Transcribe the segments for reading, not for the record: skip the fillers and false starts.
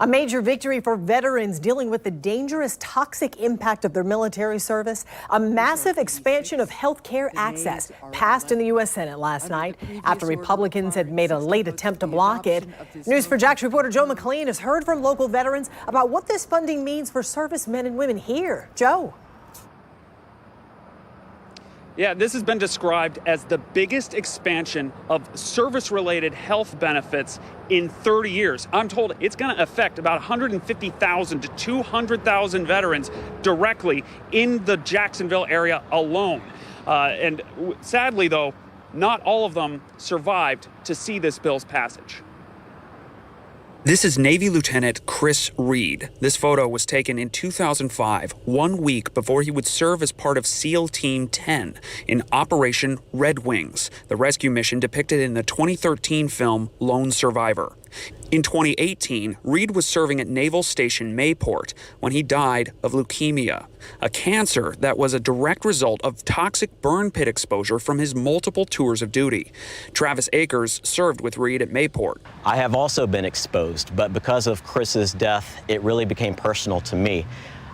A major victory for veterans dealing with the dangerous, toxic impact of their military service. A massive expansion of health care access passed in the U.S. Senate last night after Republicans had made a late attempt to block it. News4JAX reporter Joe McLean has heard from local veterans about what this funding means for servicemen and women here. Joe. Yeah, this has been described as the biggest expansion of service-related health benefits in 30 years. I'm told it's going to affect about 150,000 to 200,000 veterans directly in the Jacksonville area alone. And sadly, though, not all of them survived to see this bill's passage. This is Navy Lieutenant Chris Reed. This photo was taken in 2005, 1 week before he would serve as part of SEAL Team 10 in Operation Red Wings, the rescue mission depicted in the 2013 film Lone Survivor. In 2018, Reed was serving at Naval Station Mayport when he died of leukemia, a cancer that was a direct result of toxic burn pit exposure from his multiple tours of duty. Travis Akers served with Reed at Mayport. I have also been exposed, but because of Chris's death, it really became personal to me.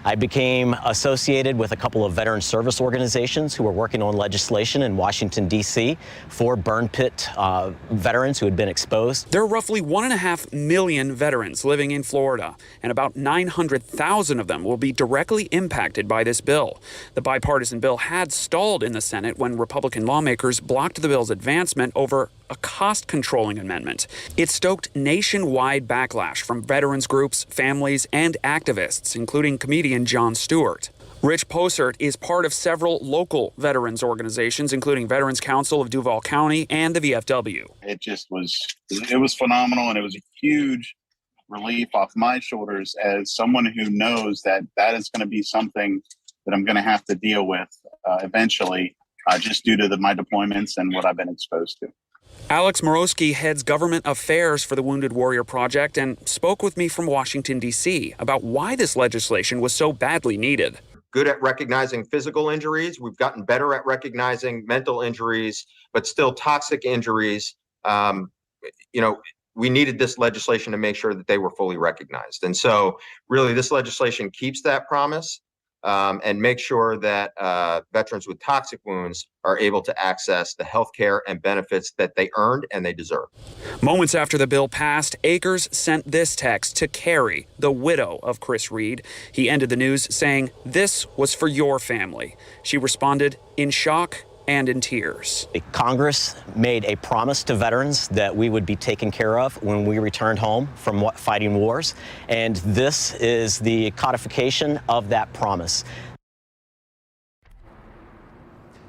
I became associated with a couple of veteran service organizations who were working on legislation in Washington, D.C. for burn pit veterans who had been exposed. There are roughly 1.5 million veterans living in Florida, and about 900,000 of them will be directly impacted by this bill. The bipartisan bill had stalled in the Senate when Republican lawmakers blocked the bill's advancement over a cost-controlling amendment. It stoked nationwide backlash from veterans groups, families, and activists, including comedian Jon Stewart. Rich Posert is part of several local veterans organizations, including Veterans Council of Duval County and the VFW. It was phenomenal, and it was a huge relief off my shoulders as someone who knows that is going to be something that I'm going to have to deal with eventually, just due to my deployments and what I've been exposed to. Alex Morosky heads government affairs for the Wounded Warrior Project and spoke with me from Washington, D.C. about why this legislation was so badly needed. Good at recognizing physical injuries. We've gotten better at recognizing mental injuries, but still toxic injuries. We needed this legislation to make sure that they were fully recognized. And so really this legislation keeps that promise and make sure that veterans with toxic wounds are able to access the health care and benefits that they earned and they deserve. Moments after the bill passed, Akers sent this text to Carrie, the widow of Chris Reed. He ended the news saying, "This was for your family." She responded in shock and in tears. Congress made a promise to veterans that we would be taken care of when we returned home from fighting wars, and this is the codification of that promise.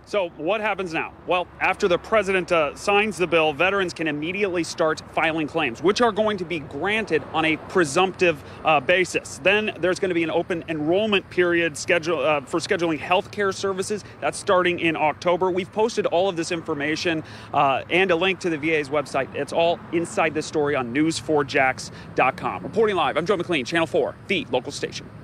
So what happens now? Well, after the president signs the bill, veterans can immediately start filing claims, which are going to be granted on a presumptive basis. Then there's going to be an open enrollment period for scheduling health care services. That's starting in October. We've posted all of this information and a link to the VA's website. It's all inside this story on news4jax.com. Reporting live, I'm Joe McLean, Channel 4, the local station.